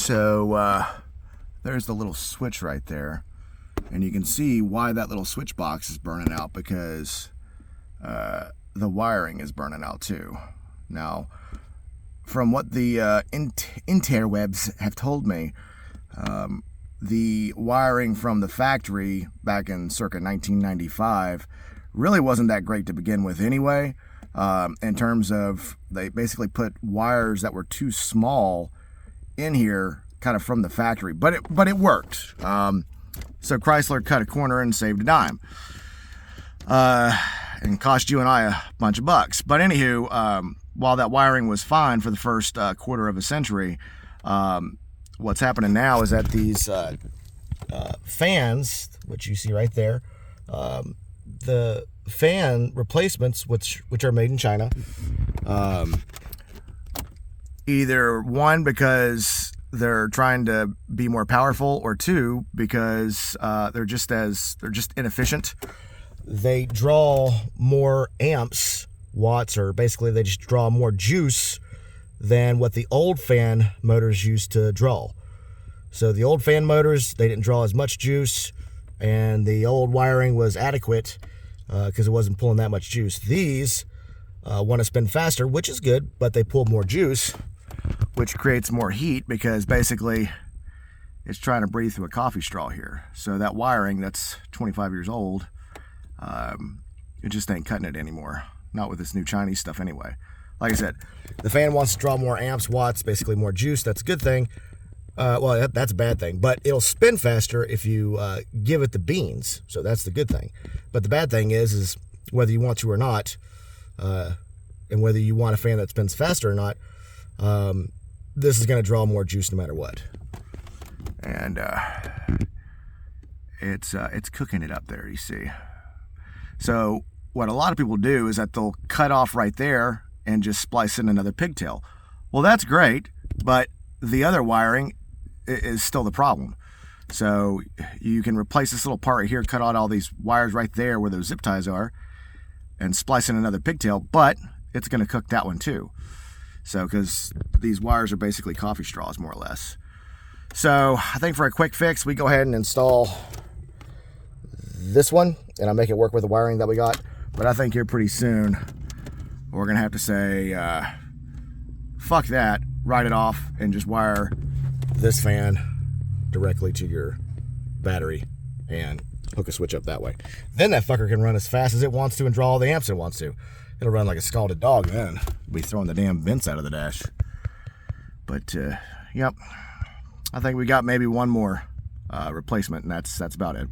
So there's the little switch right there, and you can see why that little switch box is burning out, because the wiring is burning out too. Now, from what the interwebs have told me, the wiring from the factory back in circa 1995 really wasn't that great to begin with anyway, in terms of they basically put wires that were too small in here kind of from the factory, but it worked. So Chrysler cut a corner and saved a dime, and cost you and I a bunch of bucks. But anywho, while that wiring was fine for the first quarter of a century, what's happening now is that these fans, which you see right there, the fan replacements, which are made in China, either one, because they're trying to be more powerful, or two, because they're just inefficient. They draw more amps, watts, or basically they just draw more juice than what the old fan motors used to draw. So the old fan motors, they didn't draw as much juice, and the old wiring was adequate because it wasn't pulling that much juice. These want to spin faster, which is good, but they pull more juice, which creates more heat, because basically it's trying to breathe through a coffee straw here. So that wiring that's 25 years old, it just ain't cutting it anymore. Not with this new Chinese stuff anyway. Like I said, the fan wants to draw more amps, watts, basically more juice. That's a good thing. Well, that's a bad thing, but it'll spin faster if you give it the beans. So that's the good thing. But the bad thing is whether you want to or not, and whether you want a fan that spins faster or not, this is going to draw more juice no matter what. And it's cooking it up there, you see. So what a lot of people do is that they'll cut off right there and just splice in another pigtail. Well, that's great, but the other wiring is still the problem. So you can replace this little part right here, cut out all these wires right there where those zip ties are, and splice in another pigtail, but it's going to cook that one too. So, because these wires are basically coffee straws, more or less. So I think for a quick fix, we go ahead and install this one, and I'll make it work with the wiring that we got. But I think here pretty soon, we're going to have to say, fuck that, write it off, and just wire this fan directly to your battery and hook a switch up that way. Then that fucker can run as fast as it wants to and draw all the amps it wants to. It'll run like a scalded dog then. We'll be throwing the damn vents out of the dash. But, yep. I think we got maybe one more replacement, and that's about it.